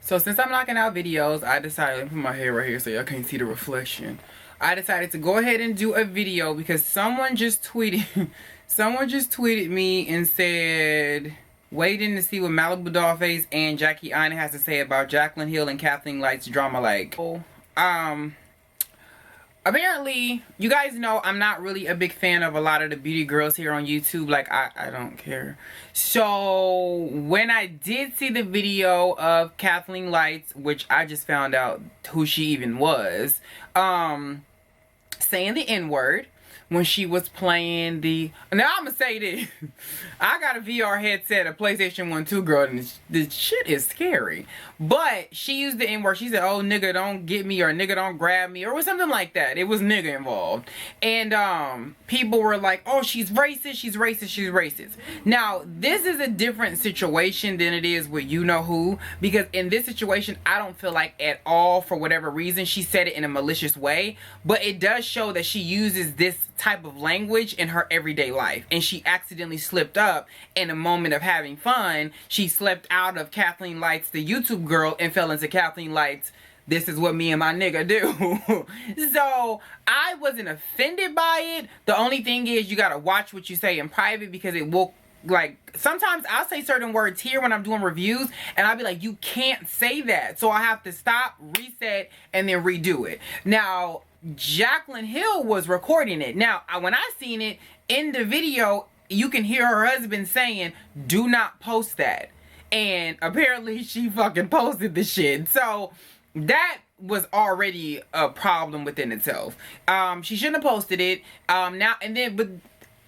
So since I'm knocking out videos, I decided to put my hair right here so y'all can't see the reflection. I decided to go ahead and do a video because someone just tweeted me and said, waiting to see what MalibuDollface and Jackie Aina has to say about Jaclyn Hill and Kathleen Light's drama. Like, apparently, you guys know I'm not really a big fan of a lot of the beauty girls here on YouTube. Like, I don't care. So, when I did see the video of Kathleen Lights, which I just found out who she even was, saying the N-word when she was playing the... Now, I'm gonna say this. I got a VR headset, a PlayStation 1 2 girl, and this shit is scary. But she used the N-word. She said, oh, nigga, don't get me, or nigga, don't grab me, or something like that. It was nigga involved. And people were like, oh, she's racist, she's racist, she's racist. Now, this is a different situation than it is with you-know-who, because in this situation, I don't feel like at all, for whatever reason, she said it in a malicious way, but it does show that she uses this type of language in her everyday life, and she accidentally slipped up in a moment of having fun. She slipped out of Kathleen Lights, the YouTube girl, and fell into Kathleen Lights, this is what me and my nigga do. So I wasn't offended by it. The only thing is you gotta watch what you say in private, because it will, like, sometimes I'll say certain words here when I'm doing reviews and I'll be like, you can't say that, so I have to stop, reset, and then redo it. Now, Jaclyn Hill was recording it. Now, when I seen it in the video, you can hear her husband saying, do not post that. And apparently she fucking posted the shit. So that was already a problem within itself. She shouldn't have posted it. But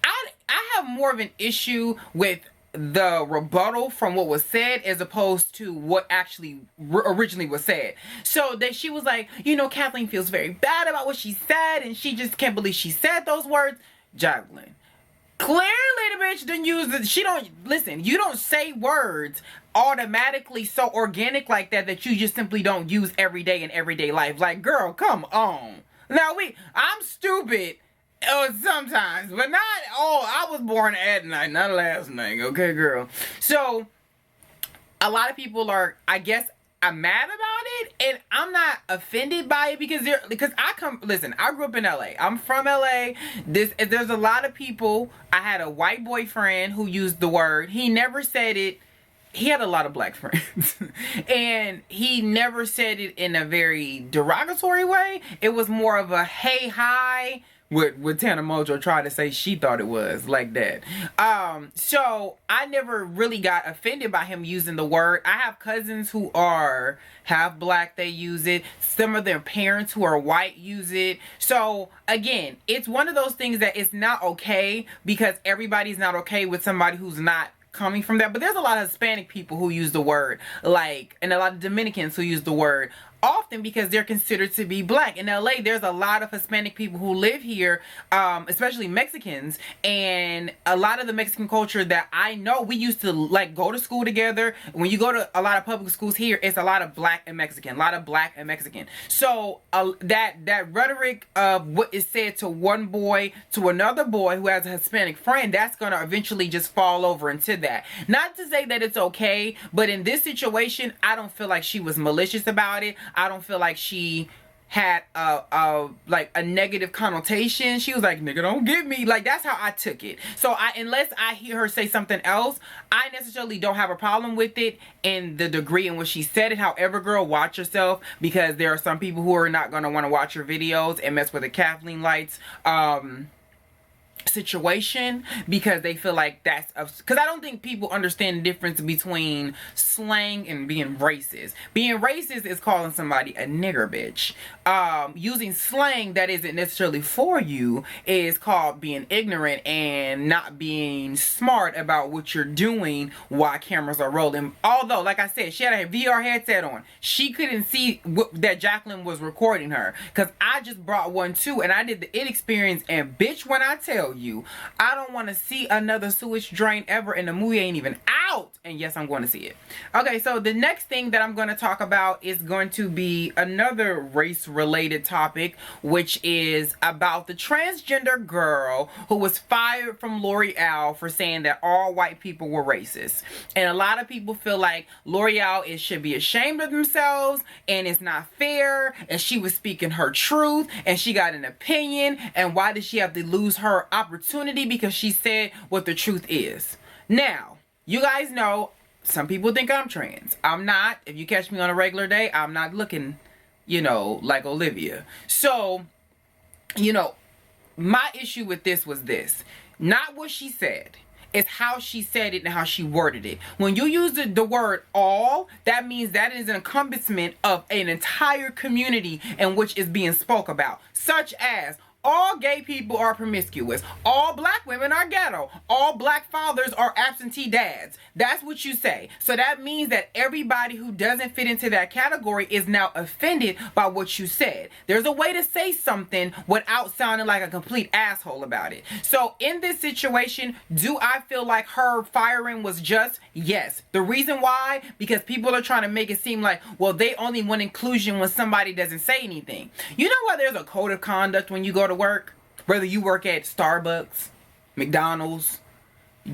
I have more of an issue with the rebuttal from what was said as opposed to what actually originally was said. So that she was like, you know, Kathleen feels very bad about what she said and she just can't believe she said those words. Jaclyn, clearly the bitch didn't use it. She don't, listen, you don't say words automatically so organic like that that you just simply don't use every day in everyday life. Like, girl, come on. Now I'm stupid. Sometimes, but not all. I was born at night, not last night. Okay, girl. So, a lot of people are, I guess, I'm mad about it, and I'm not offended by it because I grew up in LA. I'm from LA. There's a lot of people. I had a white boyfriend who used the word. He never said it. He had a lot of black friends and he never said it in a very derogatory way. It was more of a hey, hi, with Tana Mojo tried to say she thought it was like that. So I never really got offended by him using the word. I have cousins who are half black, they use it. Some of their parents who are white use it. So again, it's one of those things that it's not okay because everybody's not okay with somebody who's not coming from that. But there's a lot of Hispanic people who use the word, like, and a lot of Dominicans who use the word, often because they're considered to be black. In LA, there's a lot of Hispanic people who live here, especially Mexicans, and a lot of the Mexican culture that I know, we used to like go to school together. When you go to a lot of public schools here, it's a lot of black and Mexican, a lot of black and Mexican. So that rhetoric of what is said to one boy to another boy who has a Hispanic friend, that's gonna eventually just fall over into that. Not to say that it's okay, but in this situation, I don't feel like she was malicious about it. I don't feel like she had a negative connotation. She was like, nigga, don't get me. Like, that's how I took it. So unless I hear her say something else, I necessarily don't have a problem with it in the degree in which she said it. However, girl, watch yourself, because there are some people who are not going to want to watch your videos and mess with the Kathleen Lights situation because they feel like that's because I don't think people understand the difference between slang and being racist. Being racist is calling somebody a nigger bitch. Using slang that isn't necessarily for you is called being ignorant and not being smart about what you're doing while cameras are rolling. Although, like I said, she had a VR headset on. She couldn't see that Jaclyn was recording her, because I just brought one too and I did the it experience, and bitch, when I tell tell you, I don't want to see another sewage drain ever, and the movie ain't even out. And yes, I'm going to see it. Okay, so the next thing that I'm going to talk about is going to be another race-related topic, which is about the transgender girl who was fired from L'Oreal for saying that all white people were racist. And a lot of people feel like L'Oreal should be ashamed of themselves, and it's not fair, and she was speaking her truth, and she got an opinion, and why did she have to lose her opportunity because she said what the truth is? Now, you guys know, some people think I'm trans. I'm not. If you catch me on a regular day, I'm not looking, you know, like Olivia. So, you know, my issue with this was this. Not what she said. It's how she said it and how she worded it. When you use the word all, that means that is an encompassment of an entire community in which is being spoke about. Such as, all gay people are promiscuous. All black women are ghetto. All black fathers are absentee dads. That's what you say. So that means that everybody who doesn't fit into that category is now offended by what you said. There's a way to say something without sounding like a complete asshole about it. So in this situation, do I feel like her firing was just? Yes. The reason why? Because people are trying to make it seem like, well, they only want inclusion when somebody doesn't say anything. You know why there's a code of conduct when you go to work? Whether you work at Starbucks, McDonald's,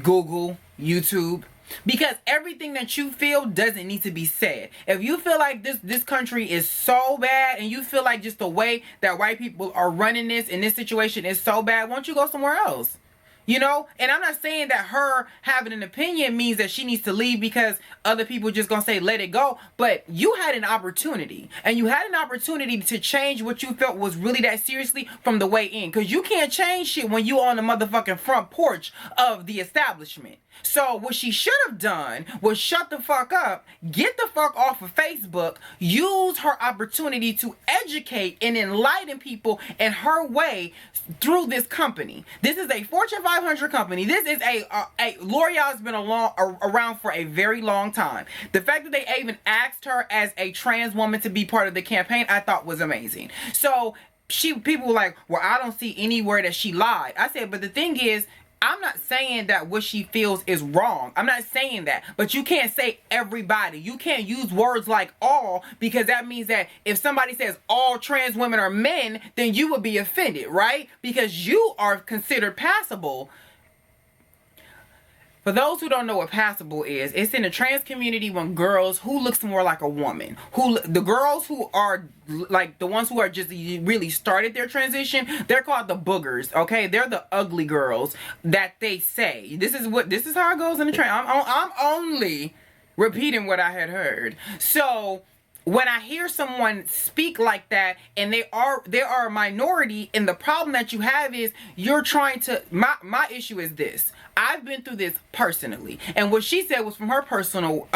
Google, YouTube. Because everything that you feel doesn't need to be said. If you feel like this country is so bad, and you feel like just the way that white people are running this in this situation is so bad, why don't you go somewhere else? You know, and I'm not saying that her having an opinion means that she needs to leave because other people just gonna say let it go, but you had an opportunity, and you had an opportunity to change what you felt was really that seriously from the way in, because you can't change shit when you on the motherfucking front porch of the establishment. So what she should have done was shut the fuck up, get the fuck off of Facebook, use her opportunity to educate and enlighten people in her way through this company. This is a Fortune 500 company. This is a L'Oreal has been around for a very long time. The fact that they even asked her as a trans woman to be part of the campaign, I thought was amazing. So people were like, well, I don't see anywhere that she lied. I said, but the thing is, I'm not saying that what she feels is wrong. I'm not saying that. But you can't say everybody. You can't use words like all, because that means that if somebody says all trans women are men, then you would be offended, right? Because you are considered passable. For those who don't know what passable is, it's in the trans community when girls who looks more like a woman, the girls who are like the ones who are just really started their transition, they're called the boogers, okay? They're the ugly girls that they say. This is how it goes in the trans. I'm only repeating what I had heard. So when I hear someone speak like that, and they are a minority, and the problem that you have is you're trying to, my issue is this. I've been through this personally, and what she said was from her personal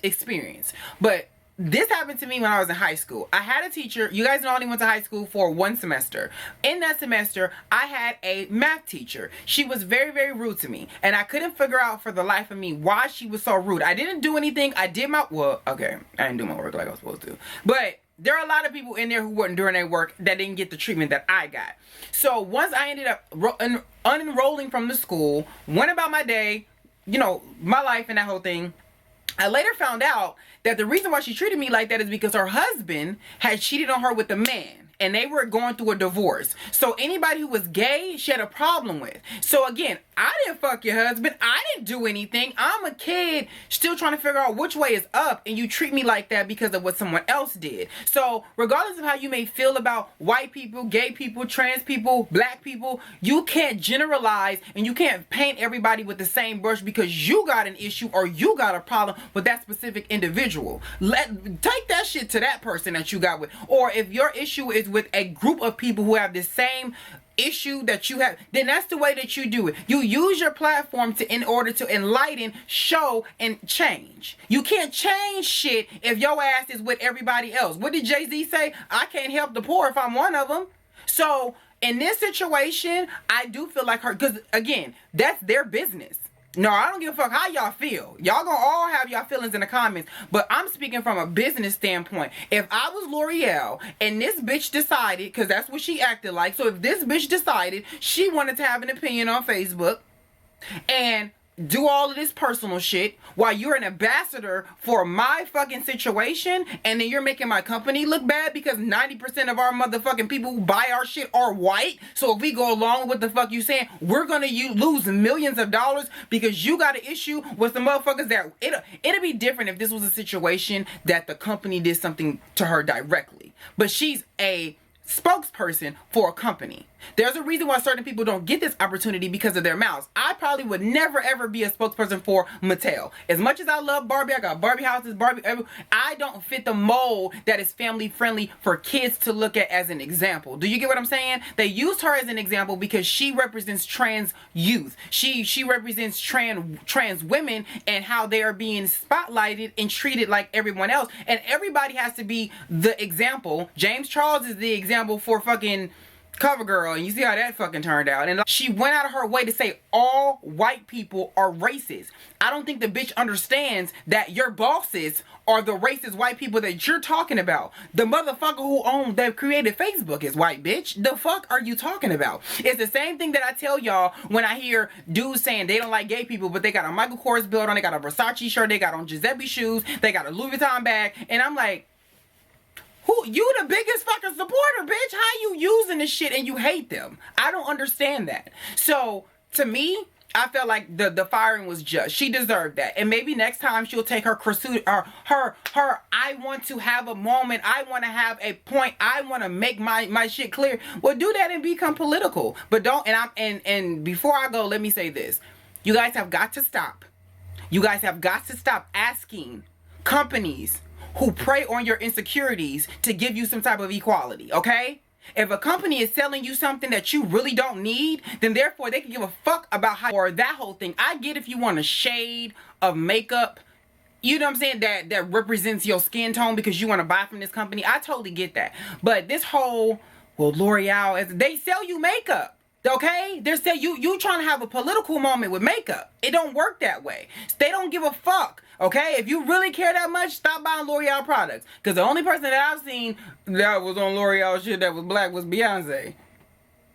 experience. But this happened to me when I was in high school. I had a teacher. You guys know I only went to high school for one semester. In that semester, I had a math teacher. She was very, very rude to me, and I couldn't figure out for the life of me why she was so rude. I didn't do anything. I did my, well, okay, I didn't do my work like I was supposed to. But there are a lot of people in there who weren't doing their work that didn't get the treatment that I got. So once I ended up unenrolling from the school, went about my day, you know, my life and that whole thing, I later found out that the reason why she treated me like that is because her husband had cheated on her with a man, and they were going through a divorce. So anybody who was gay, she had a problem with. So again, I didn't fuck your husband. I didn't do anything. I'm a kid still trying to figure out which way is up, and you treat me like that because of what someone else did. So regardless of how you may feel about white people, gay people, trans people, black people, you can't generalize, and you can't paint everybody with the same brush because you got an issue or you got a problem with that specific individual. Take that shit to that person that you got with. Or if your issue is with a group of people who have the same issue that you have, then that's the way that you do it. You use your platform in order to enlighten, show, and change. You can't change shit if your ass is with everybody else. What did Jay-Z say? I can't help the poor if I'm one of them. So in this situation, I do feel like her, because again, that's their business. No, I don't give a fuck how y'all feel. Y'all gonna all have y'all feelings in the comments. But I'm speaking from a business standpoint. If I was L'Oreal and this bitch decided, because that's what she acted like. So if this bitch decided she wanted to have an opinion on Facebook and do all of this personal shit while you're an ambassador for my fucking situation, and then you're making my company look bad because 90% of our motherfucking people who buy our shit are white. So if we go along with what the fuck you saying, we're gonna lose millions of dollars because you got an issue with the motherfuckers that it'd be different if this was a situation that the company did something to her directly. But she's a spokesperson for a company. There's a reason why certain people don't get this opportunity because of their mouths. I probably would never ever be a spokesperson for Mattel. As much as I love Barbie, I got Barbie houses, I don't fit the mold that is family friendly for kids to look at as an example. Do you get what I'm saying? They used her as an example because she represents trans youth. She represents trans women and how they are being spotlighted and treated like everyone else. And everybody has to be the example. James Charles is the example for fucking CoverGirl, and you see how that fucking turned out. And she went out of her way to say all white people are racist. I don't think the bitch understands that your bosses are the racist white people that you're talking about. The motherfucker that created Facebook is white, bitch. The fuck are you talking about? It's the same thing that I tell y'all when I hear dudes saying they don't like gay people, but they got a Michael Kors belt on, they got a Versace shirt, they got on Giuseppe shoes, they got a Louis Vuitton bag, and I'm like, you the biggest fucking supporter, bitch. How you using this shit and you hate them? I don't understand that. So, to me, I felt like the firing was just. She deserved that. And maybe next time she'll take her I want to have a moment. I want to have a point. I want to make my shit clear. Well, do that and become political. But don't, and before I go, let me say this. You guys have got to stop. You guys have got to stop asking companies who prey on your insecurities to give you some type of equality, okay? If a company is selling you something that you really don't need, then therefore they can give a fuck about how, or that whole thing. I get if you want a shade of makeup, you know what I'm saying, that represents your skin tone because you want to buy from this company. I totally get that. But this whole, well, L'Oreal, they sell you makeup. Okay? They're saying you trying to have a political moment with makeup. It don't work that way. They don't give a fuck. Okay? If you really care that much, stop buying L'Oreal products. Because the only person that I've seen that was on L'Oreal shit that was black was Beyonce.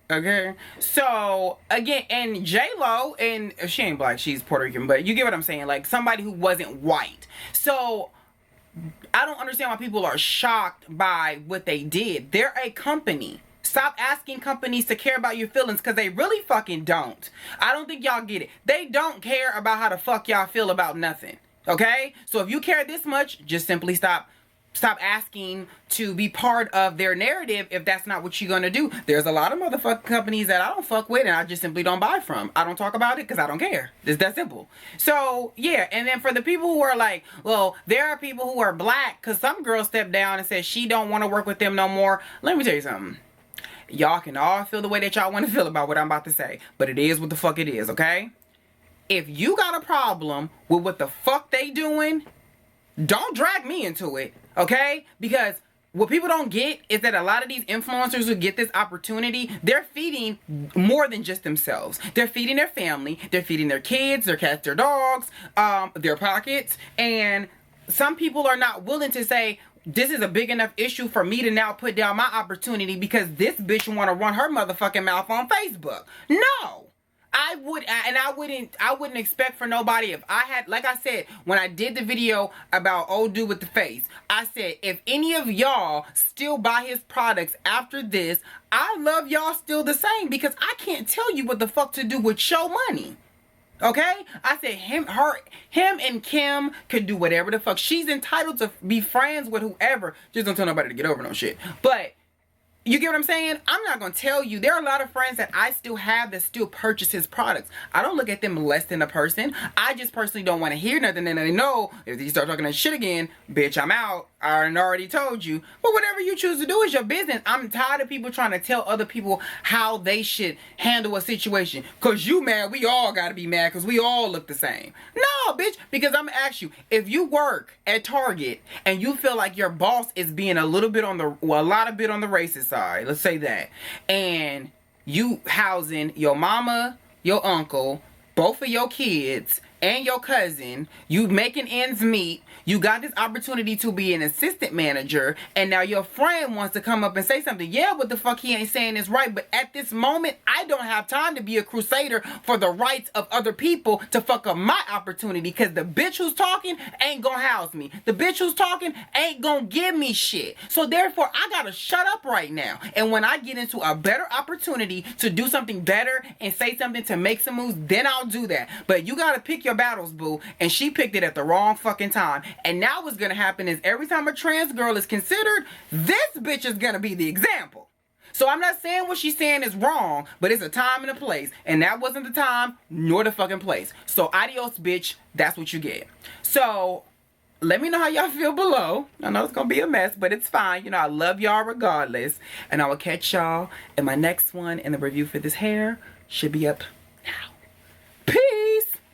Okay? So, again, and J-Lo, and she ain't black, she's Puerto Rican, but you get what I'm saying? Like, somebody who wasn't white. So, I don't understand why people are shocked by what they did. They're a company. Stop asking companies to care about your feelings because they really fucking don't. I don't think y'all get it. They don't care about how the fuck y'all feel about nothing. Okay? So if you care this much, just simply stop asking to be part of their narrative if that's not what you're gonna do. There's a lot of motherfucking companies that I don't fuck with and I just simply don't buy from. I don't talk about it because I don't care. It's that simple. So, yeah. And then for the people who are like, well, there are people who are black because some girl stepped down and said she don't want to work with them no more. Let me tell you something. Y'all can all feel the way that y'all want to feel about what I'm about to say. But it is what the fuck it is, okay? If you got a problem with what the fuck they doing, don't drag me into it, okay? Because what people don't get is that a lot of these influencers who get this opportunity, they're feeding more than just themselves. They're feeding their family. They're feeding their kids, their cats, their dogs, their pockets. And some people are not willing to say, this is a big enough issue for me to now put down my opportunity because this bitch want to run her motherfucking mouth on Facebook. No. I wouldn't expect for nobody if I had, like I said, when I did the video about old dude with the face, I said, if any of y'all still buy his products after this, I love y'all still the same because I can't tell you what the fuck to do with your money. Okay? I said him and Kim could do whatever the fuck. She's entitled to be friends with whoever. Just don't tell nobody to get over no shit. But you get what I'm saying? I'm not going to tell you. There are a lot of friends that I still have that still purchase his products. I don't look at them less than a person. I just personally don't want to hear nothing. And they know if you start talking that shit again, bitch, I'm out. I already told you. But whatever you choose to do is your business. I'm tired of people trying to tell other people how they should handle a situation. Because you mad, we all got to be mad because we all look the same. No, bitch, because I'm going to ask you, if you work at Target and you feel like your boss is being a lot of bit on the racist side, let's say that, and you housing your mama, your uncle, both of your kids and your cousin, you making ends meet, you got this opportunity to be an assistant manager, and now your friend wants to come up and say something. Yeah, what the fuck he ain't saying is right, but at this moment, I don't have time to be a crusader for the rights of other people to fuck up my opportunity, because the bitch who's talking ain't gonna house me. The bitch who's talking ain't gonna give me shit. So therefore, I gotta shut up right now. And when I get into a better opportunity to do something better and say something to make some moves, then I'll do that. But you gotta pick your battles, boo. And she picked it at the wrong fucking time. And now what's gonna happen is every time a trans girl is considered, this bitch is gonna be the example. So I'm not saying what she's saying is wrong, but it's a time and a place. And that wasn't the time nor the fucking place. So adios, bitch. That's what you get. So let me know how y'all feel below. I know it's gonna be a mess, but it's fine. You know, I love y'all regardless. And I will catch y'all in my next one. And the review for this hair should be up